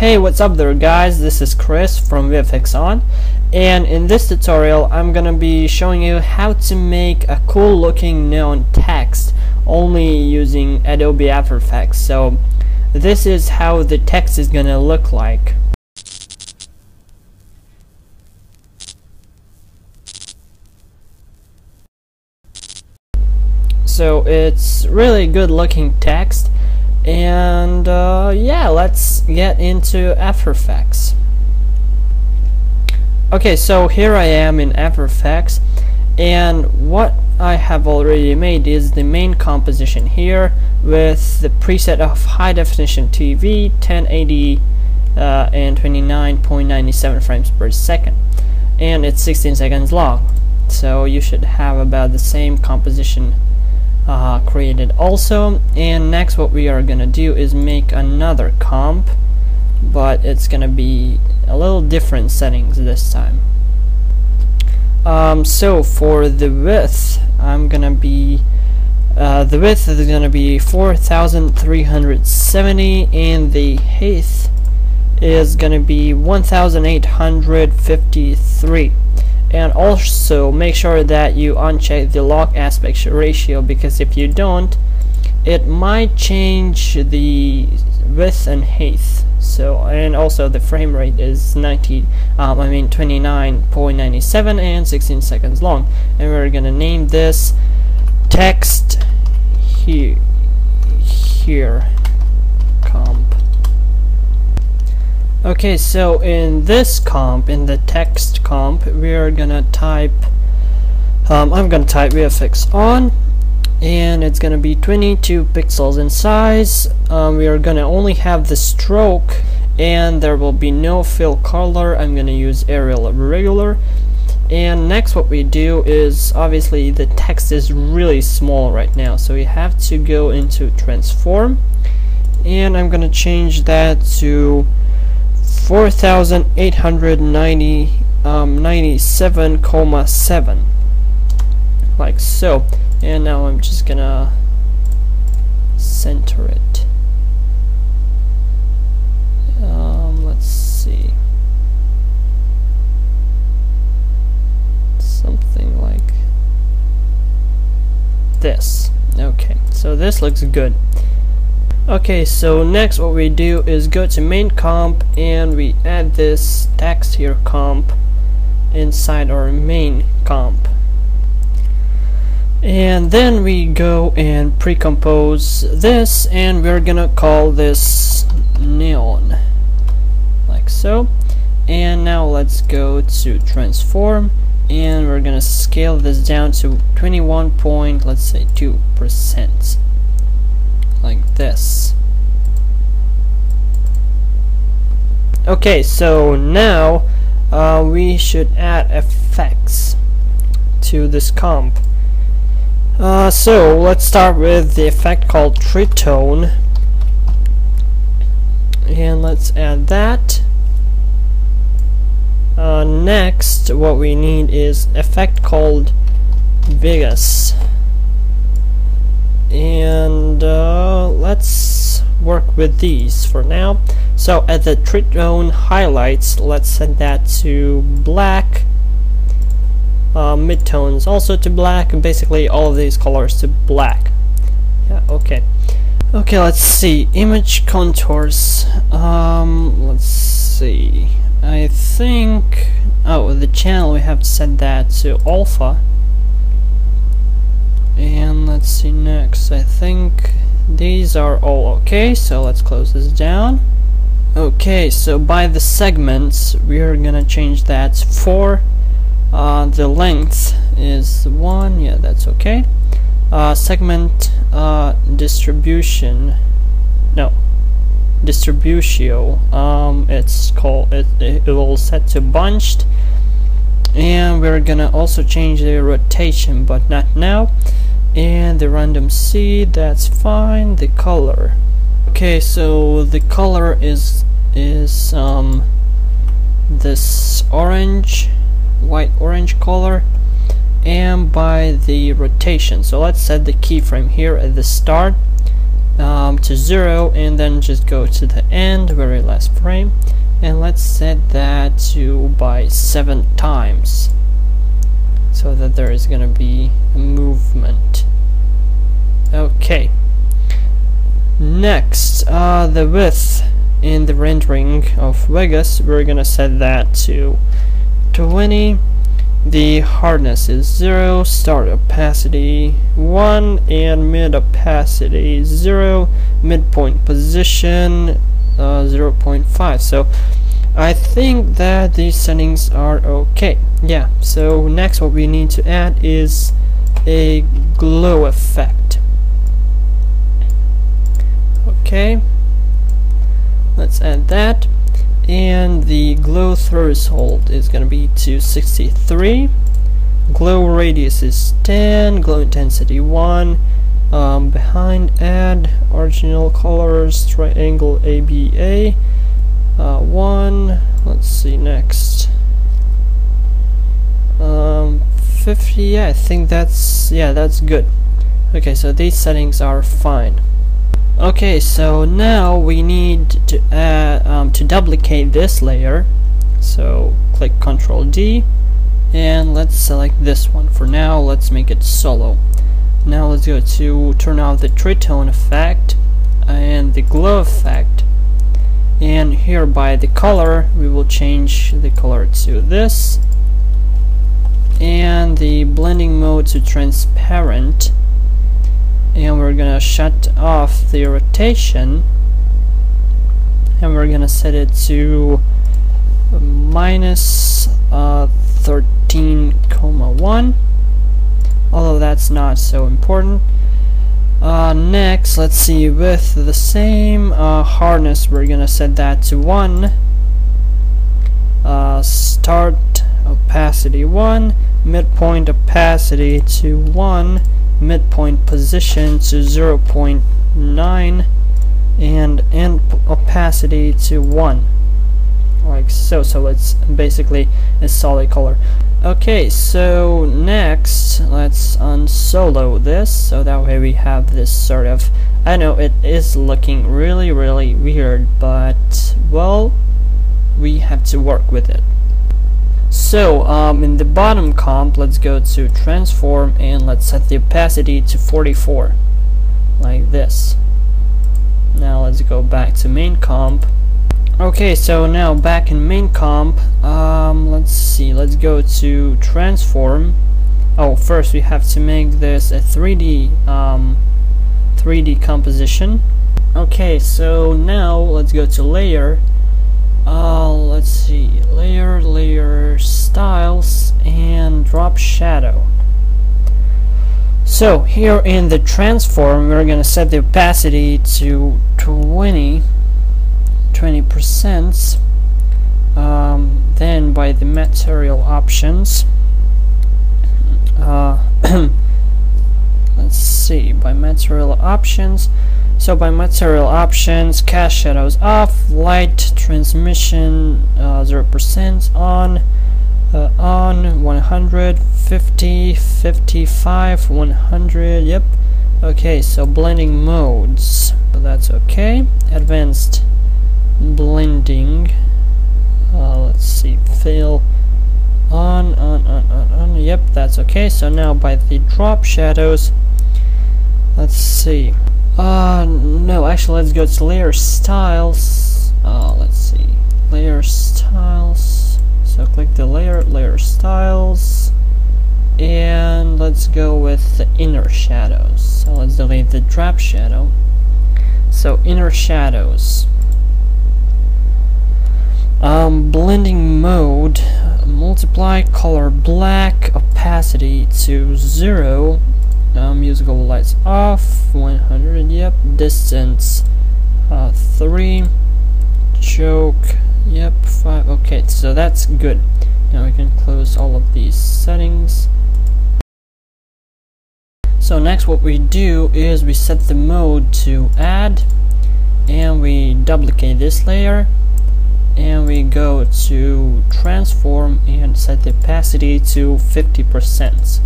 Hey, what's up there guys, this is Chris from VFXON, and in this tutorial I'm gonna be showing you how to make a cool looking neon text only using Adobe After Effects. So this is how the text is gonna look like. So it's really good looking text, and yeah, let's get into After Effects. Okay, so here I am in After Effects, and what I have already made is the main composition here with the preset of high definition TV 1080 and 29.97 frames per second, and it's 16 seconds long, so you should have about the same composition created also. And next what we are gonna do is make another comp, but it's gonna be a little different settings this time. So for the width, I'm gonna be the width is gonna be 4370, and the height is gonna be 1853. And also make sure that you uncheck the log aspect ratio, because if you don't, it might change the width and height. So, and also the frame rate is 29.97 and 16 seconds long. And we're gonna name this text here comp. Okay, so in this comp, in the text comp, we are gonna type I'm gonna type VFXON, and it's gonna be 22 pixels in size. We are gonna only have the stroke, and there will be no fill color. I'm gonna use Arial regular. And next what we do is, obviously the text is really small right now, so we have to go into transform, and I'm gonna change that to 4897.7, like so. And now I'm just gonna center it. Let's see, something like this. Okay, so this looks good. Okay, so next what we do is go to main comp, and we add this text here comp inside our main comp, and then we go and pre-compose this, and we're gonna call this neon, like so. And now let's go to transform, and we're gonna scale this down to 21.2%, like this. Okay, so now we should add effects to this comp. So let's start with the effect called tritone, and let's add that. Next what we need is effect called Vegas, and let's work with these for now. So at the tritone highlights, let's set that to black, midtones also to black, and basically all of these colors to black. Yeah, okay. Okay, let's see, image contours. Let's see, I think, oh, the channel, we have to set that to alpha. And let's see, next, I think these are all okay, so let's close this down. Okay, so by the segments, we are gonna change that for the length is 1, yeah, that's okay. Segment distribution, no, distributio, it's called, it will set to bunched. And we're gonna also change the rotation, but not now. And the random seed, that's fine. The color, okay, so the color is this orange, white orange color. And by the rotation, so let's set the keyframe here at the start to 0, and then just go to the end, very last frame. frame, and let's set that to by 7 times so that there is gonna be a movement. Okay, next, the width in the rendering of Vegas, we're gonna set that to 20. The hardness is 0, start opacity 1, and mid opacity 0, midpoint position 0.5. So I think that these settings are okay. Yeah, so next what we need to add is a glow effect. Okay, let's add that. And the glow threshold is going to be to 63. Glow radius is 10. Glow intensity 1. Behind, add original colors, triangle ABA 1. Let's see next. 50. Yeah, I think that's good. Okay, so these settings are fine. Okay, so now we need to add, to duplicate this layer. So click Ctrl D, and let's select this one. For now, let's make it solo. Now let's go to turn off the tritone effect and the glow effect. And here by the color, we will change the color to this, and the blending mode to transparent. And we're gonna shut off the rotation, and we're gonna set it to minus 13,1, although that's not so important. Next, let's see, with the same hardness, we're gonna set that to 1, start opacity 1, midpoint opacity to 1, midpoint position to 0.9, and end opacity to 1, like so. So it's basically a solid color. Okay, so next let's unsolo this, so that way we have this sort of, I know it is looking really weird, but well, we have to work with it. So in the bottom comp, let's go to transform, and let's set the opacity to 44, like this. Now let's go back to main comp. Okay, so now back in main comp, let's see, let's go to transform. Oh, first we have to make this a 3D composition. Okay, so now let's go to layer. Let's see, layer styles, and drop shadow. So here in the transform, we're gonna set the opacity to 20%. Then by the material options, let's see, by material options. So by material options, cast shadows off, light transmission 0% on 100, 50, 55, 100. Yep. Okay, so blending modes, but that's okay. Advanced blending. Let's see, fill on. Yep, that's okay. So now by the drop shadows, let's see. No, actually, let's go to layer styles. Let's see, layer styles. So click the layer styles, and let's go with the inner shadows. So let's delete the drop shadow. So inner shadows. Blending mode, multiply color black, opacity to 0. Musical lights off, 100, yep. Distance 3. Choke, yep, 5. Okay, so that's good. Now we can close all of these settings. So next what we do is we set the mode to add, and we duplicate this layer, and we go to transform and set the opacity to 50%.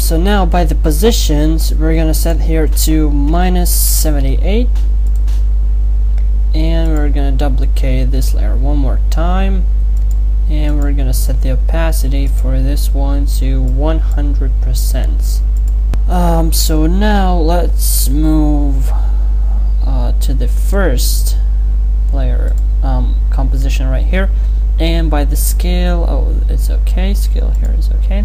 So now by the positions, we're gonna set here to -78, and we're gonna duplicate this layer one more time, and we're gonna set the opacity for this one to 100%. So now let's move to the first layer composition right here, and by the scale, oh, it's okay, scale here is okay,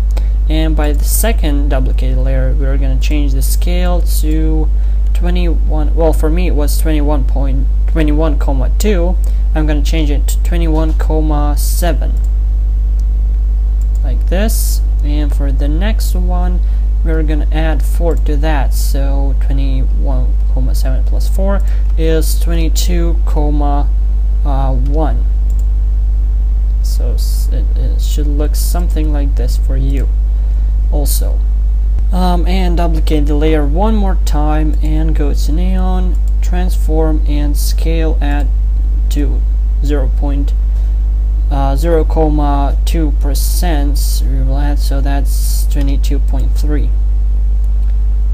and by the second duplicated layer we're going to change the scale to 21, well for me it was 21,2. I'm going to change it to 21,7 like this, and for the next one we're going to add 4 to that, so 21,7 plus 4 is 22,1. So it should look something like this for you also. And duplicate the layer one more time and go to neon, transform and scale at 0.2%. We will add, so that's 22.3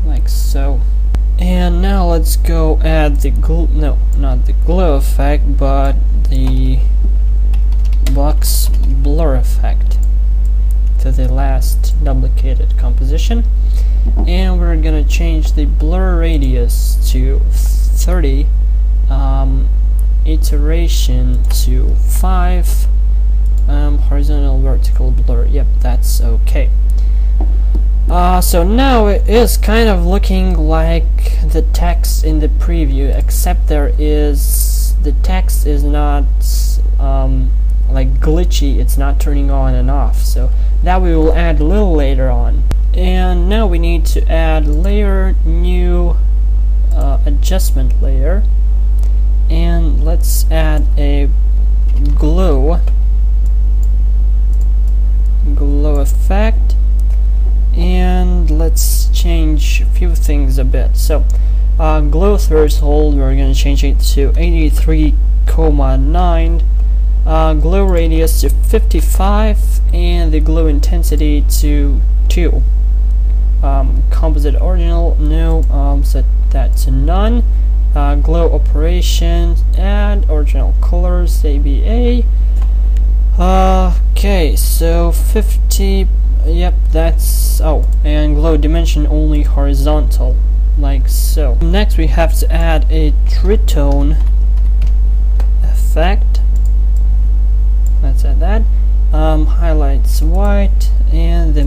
like so. And now let's go add the glue, no, not the glow effect, but the box blur effect to the last duplicated composition, and we're gonna change the blur radius to 30, iteration to 5, horizontal vertical blur, yep, that's okay. So now it is kind of looking like the text in the preview, except the text is not like glitchy, it's not turning on and off, so that we will add a little later on. And now we need to add layer new adjustment layer, and let's add a glow effect, and let's change a few things a bit. So glow threshold, we're going to change it to 83,9, glow radius to 55, and the glow intensity to 2. Composite original, no, set that to none. Glow operation, add original colors, ABA. Okay, so 50, yep, that's, oh, and glow dimension only horizontal, like so. Next we have to add a tritone effect. Let's add that. Highlights white, and the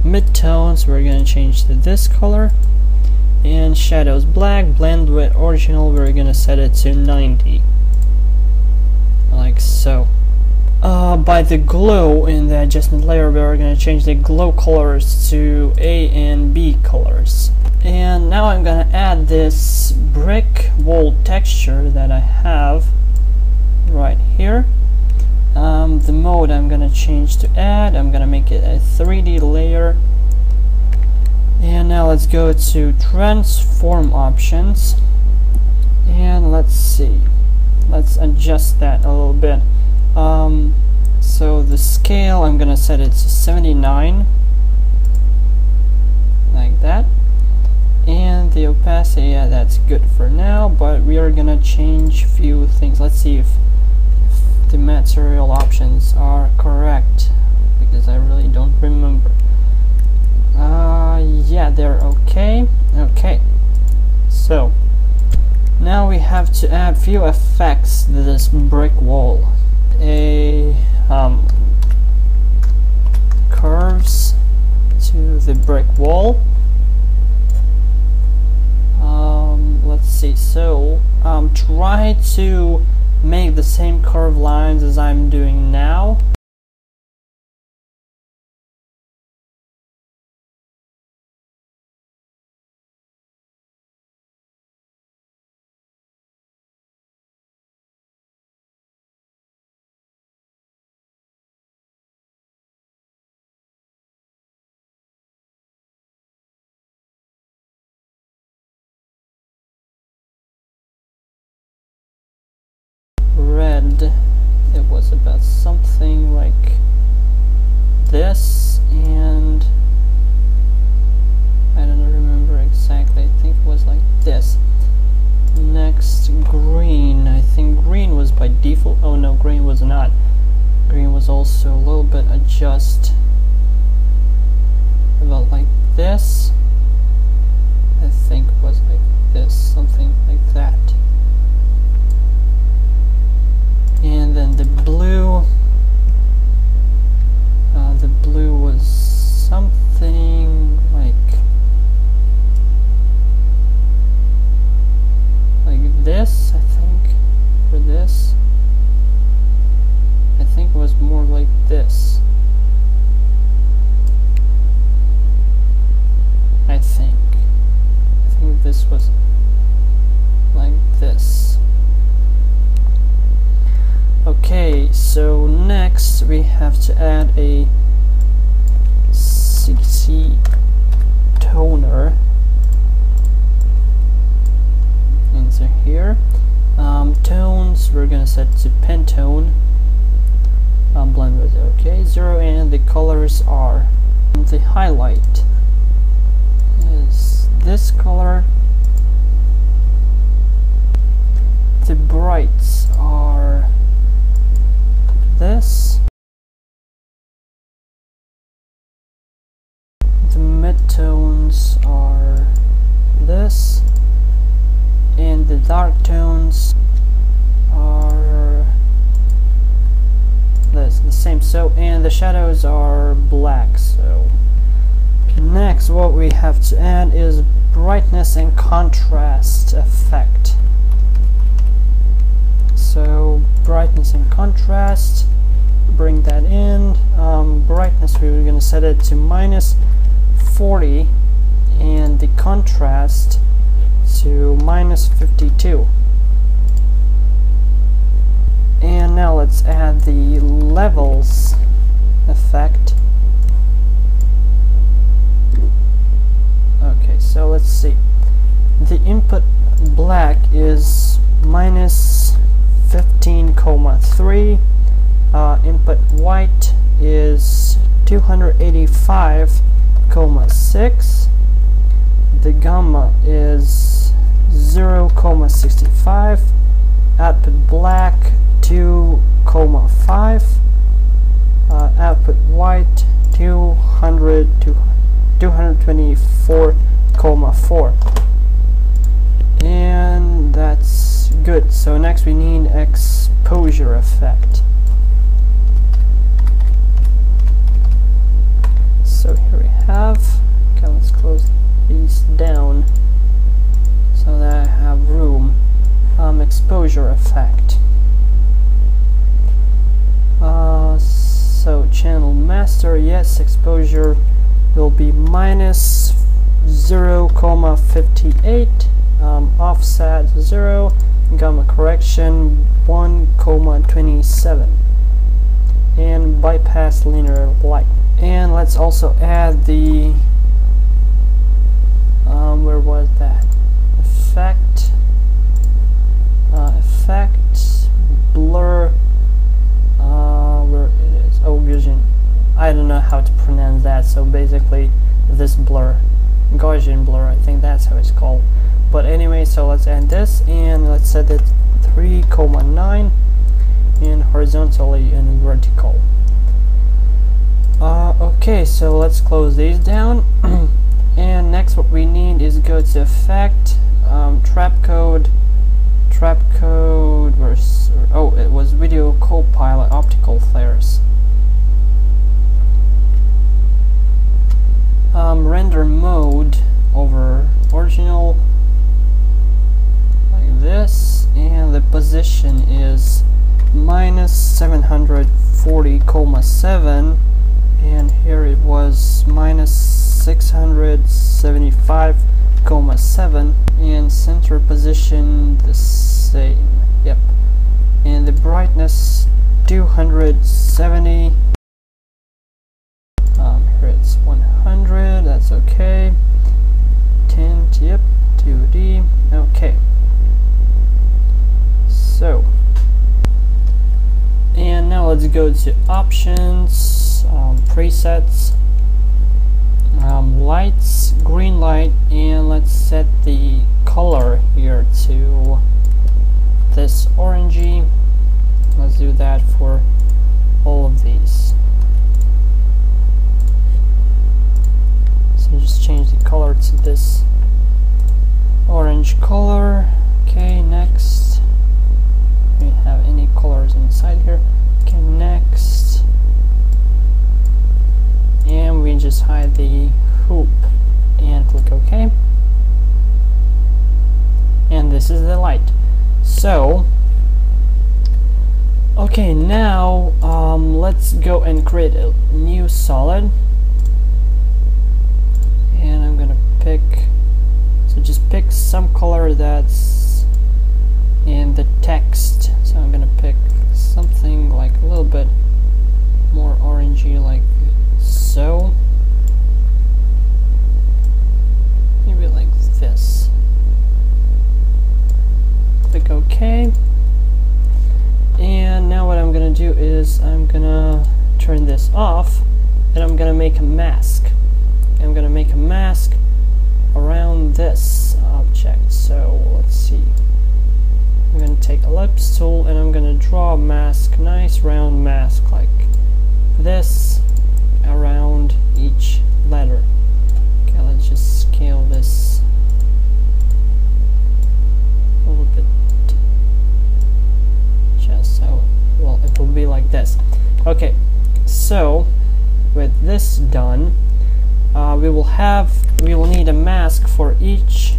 midtones we're going to change to this color, and shadows black. Blend with original, we're going to set it to 90 like so. By the glow in the adjustment layer, we're going to change the glow colors to A and B colors. And now I'm going to add this brick wall texture that I have right here. The mode I'm going to change to add, I'm going to make it a 3D layer. And now let's go to transform options, and let's see, let's adjust that a little bit. So the scale, I'm going to set it to 79 like that, and the opacity, yeah, that's good for now, but we are going to change a few things. Let's see if the material options are correct, because I really don't remember. Yeah, they're okay. Okay, so now we have to add few effects to this brick wall. Curves to the brick wall. Let's see, so try to make the same curved lines as I'm doing now. Red, it was about something like this, and I don't remember exactly, I think it was like this. Next next, green. I think green was by default. Oh no, green was not. Green was also a little bit adjust. About like this. I think was like this, something like that. And then the blue. The blue was something like this, I think, for this. I think it was more like this. I think this was like this. Okay, so next we have to add a CC toner into here. Tones we're gonna set to Pentone. Blend with okay 0, and the colors are, the highlight is this color. The brights are this. The midtones are this, and the dark tones are this, the same. So, and the shadows are black. So next what we have to add is brightness and contrast effect. So brightness and contrast, bring that in. Brightness, we were going to set it to -40, and the contrast to -52. And now let's add the levels effect. Okay, so let's see. The input black is -15,3. Input white is 285,6. The gamma is 0,65. Output black 2,5. Output white 224,4. And that's good. So next we need exposure effect. So here we have, okay, let's close these down so that I have room. Exposure effect. So channel master, yes, exposure will be -0,58, offset 0, gamma correction 1,27, and bypass linear light. And let's also add the where was that? Effect, blur, where it is, oh, Gaussian, I don't know how to pronounce that, so basically this blur, Gaussian blur, I think that's how it's called. But anyway, so let's add this, and let's set it 3,9 in horizontally and vertical. Okay, so let's close these down. And next what we need is go to effect, trap code, where's, oh, it was video copilot optical flares. Render mode over original like this, and the position is -740,7, and here it was -675,7, and center position the same. Yep. And the brightness 270. Here it's 100. That's okay. Tint. Yep. 2D. Okay. So. And now let's go to options, presets, lights, green light, and let's set the color here to this orangey. Let's do that for all of these. So just change the color to this orange color. Okay, next. We have any colors inside here. Okay, next. And we just hide the hoop and click OK. And this is the light. So, okay, now let's go and create a new solid. And I'm gonna pick, so just pick some color that's in the text. So I'm gonna pick something like a little bit more orangey, like so. Maybe like this. Click OK. And now what I'm gonna do is I'm gonna turn this off, and I'm gonna make a mask. I'm gonna make a mask around this object. So let's see. I'm gonna take ellipse tool and I'm gonna draw a mask, nice round mask like this around each letter. Okay, let's just scale this a little bit, just so, well, it will be like this. Okay, so with this done, we will need a mask for each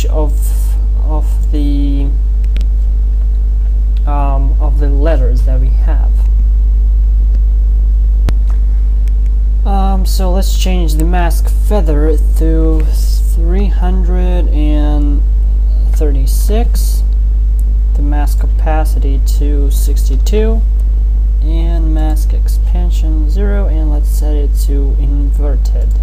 of the letters that we have. So let's change the mask feather to 336, the mask opacity to 62, and mask expansion 0, and let's set it to inverted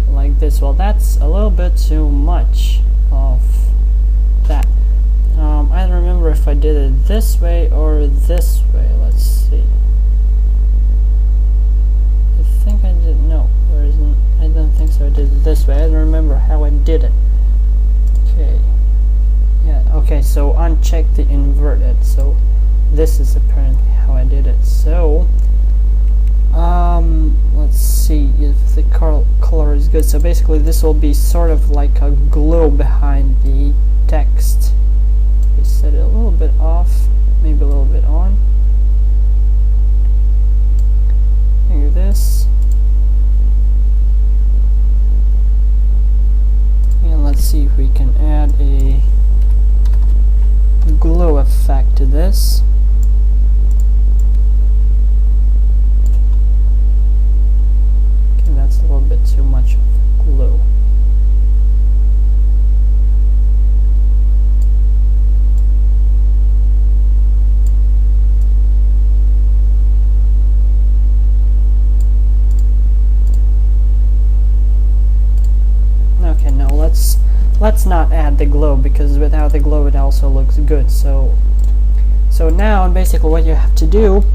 like this. Well, that's a little bit too much of that. I don't remember if I did it this way or this way. Let's see. I think I did. No, there isn't. I don't think so. I did it this way. I don't remember how I did it. Okay. Yeah. Okay. So uncheck the inverted. So this is apparently how I did it. So let's see if the color is good. So basically this will be sort of like a glow behind the text. We set it a little bit off, maybe a little bit on. Like this. And let's see if we can add a glow effect to this. That's a little bit too much glue. Okay, now let's not add the glow, because without the glow it also looks good. So now basically what you have to do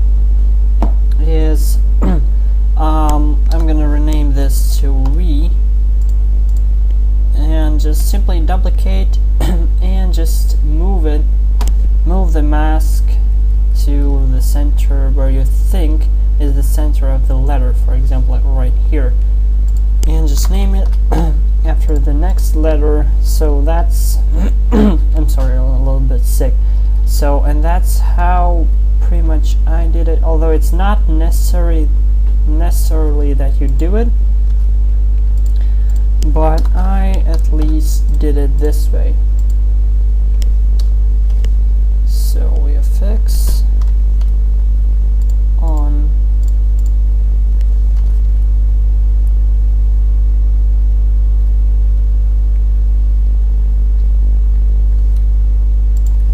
is I'm gonna rename this to we, and just simply duplicate and just move the mask to the center where you think is the center of the letter, for example, like right here, and just name it after the next letter. So that's I'm sorry, I'm a little bit sick. So, and that's how pretty much I did it, although it's not necessarily that you do it, but I at least did it this way. So VFXON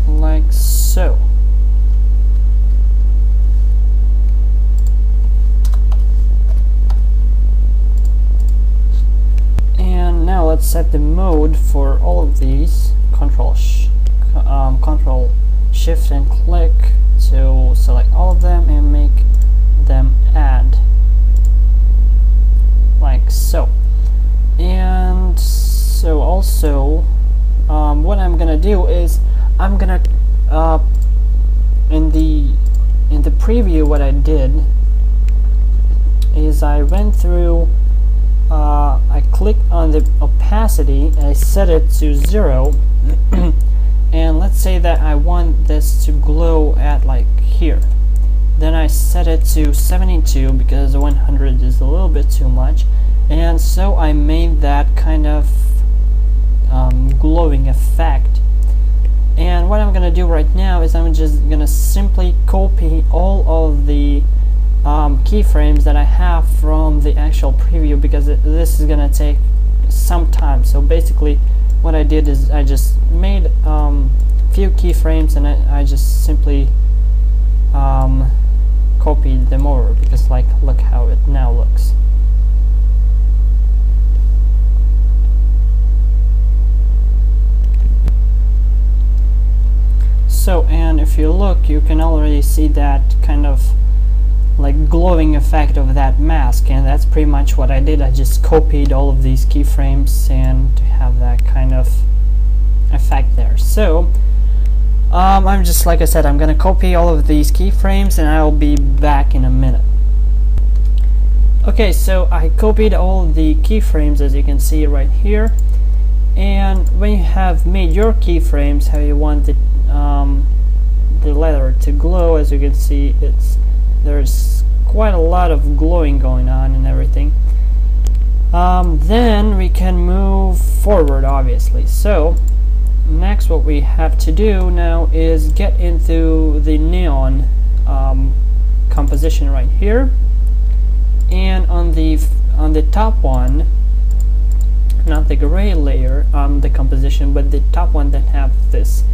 like so. Now let's set the mode for all of these. Control Shift and click to select all of them and make them add like so. And so also in the preview, what I did is I went through, I clicked on the opacity, I set it to 0, and let's say that I want this to glow at like here. Then I set it to 72 because 100 is a little bit too much, and so I made that kind of glowing effect. And what I'm gonna do right now is I'm just gonna simply copy all of the keyframes that I have from the actual preview, because this is gonna take some time. So basically what I did is I just made few keyframes, and I just simply copied them over, because like, look how it now looks. So, and if you look, you can already see that kind of like glowing effect of that mask, and that's pretty much what I did. I just copied all of these keyframes and to have that kind of effect there. So I'm just, like I said, I'm gonna copy all of these keyframes and I'll be back in a minute. Okay, so I copied all the keyframes, as you can see right here, and when you have made your keyframes how you want the leather to glow, as you can see, there's quite a lot of glowing going on and everything. Then we can move forward, obviously. So next what we have to do now is get into the neon composition right here, and on the top one, not the gray layer, the composition, but the top one that have this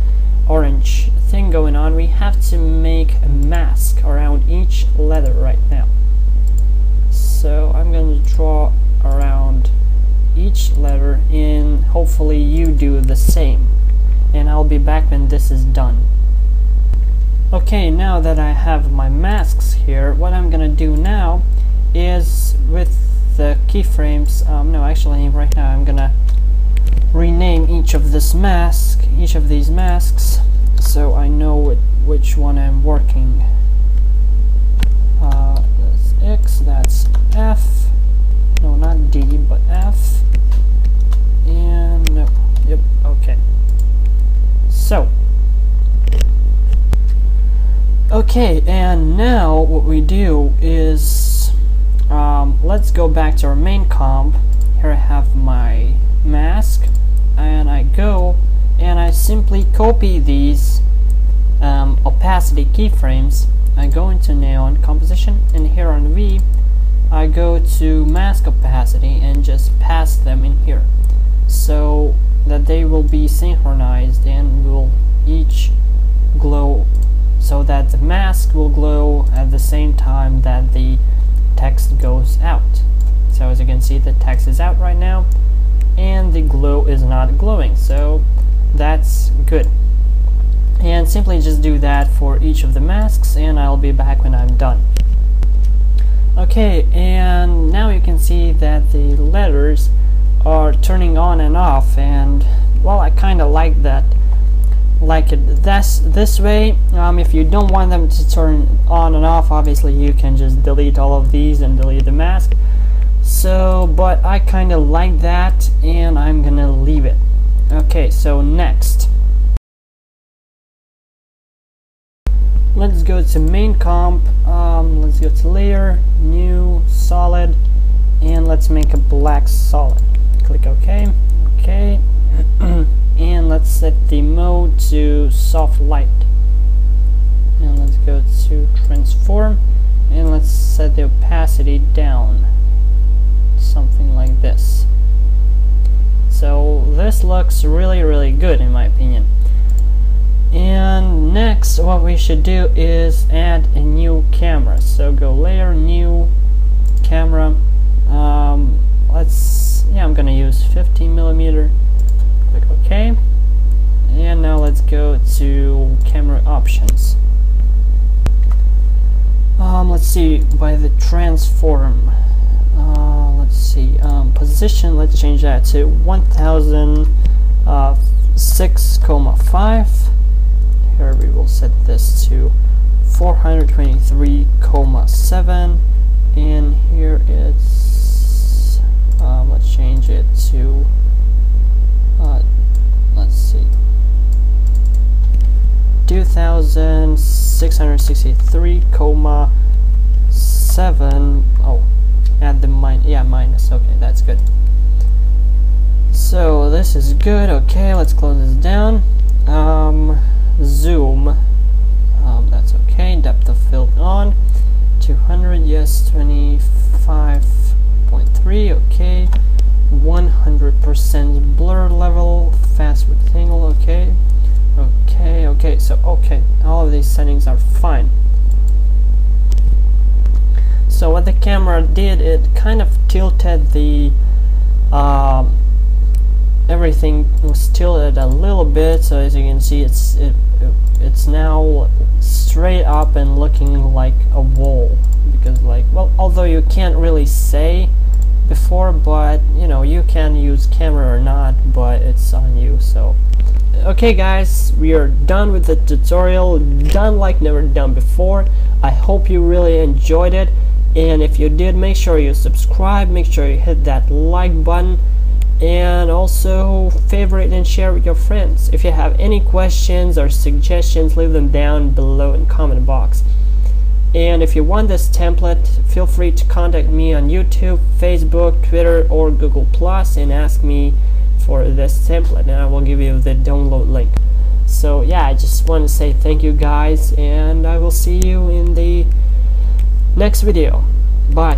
orange thing going on, we have to make a mask around each leather right now. So I'm going to draw around each leather, and hopefully you do the same, and I'll be back when this is done. Okay, now that I have my masks here, what I'm gonna do now is with the keyframes, no, actually right now I'm gonna rename each of these masks, so I know which one I'm working. That's X, that's F, no, not D, but F, and no, yep, okay. So, okay, and now what we do is, let's go back to our main comp. Here I have my mask, and I go and I simply copy these opacity keyframes. I go into neon composition, and here on V I go to mask opacity and just pass them in here, so that they will be synchronized and will each glow, so that the mask will glow at the same time that the text goes out. So as you can see, the text is out right now and the glow is not glowing, so that's good. And simply just do that for each of the masks, and I'll be back when I'm done. Okay, and now you can see that the letters are turning on and off, and well, I kind of like that, like it this way. If you don't want them to turn on and off, obviously you can just delete all of these and delete the mask. So, but I kind of like that, and I'm gonna leave it. Okay, so next, let's go to main comp, let's go to layer, new, solid, and let's make a black solid. Click OK, OK, and let's set the mode to soft light, and let's go to transform, and let's set the opacity down, something like this. So this looks really good in my opinion. And next what we should do is add a new camera. So go layer, new camera, I'm gonna use 15mm, click OK, and now let's go to camera options. Let's see, by the transform, let's see, position, let's change that to 1006,5. Here we will set this to 423,7, and here it's let's change it to let's see, 2,663,7. Oh, add the minus. Okay, that's good. So this is good. Okay, let's close this down. Zoom, that's okay. Depth of field on 200, yes. 25.3, okay. 100% blur level, fast rectangle, okay. Okay, so all of these settings are fine. So what the camera did, it kind of tilted the everything was tilted a little bit, so as you can see it's now straight up and looking like a wall, because well, although you can't really say before, but you know, you can use camera or not, but it's on you. So okay guys, we are done with the tutorial, done like never done before. I hope you really enjoyed it, and if you did, make sure you subscribe, make sure you hit that like button, and also favorite and share with your friends. If you have any questions or suggestions, leave them down below in the comment box. And if you want this template, feel free to contact me on YouTube, Facebook, Twitter, or Google Plus and ask me for this template, and I will give you the download link. So yeah, I just want to say thank you guys, and I will see you in the next video. Bye.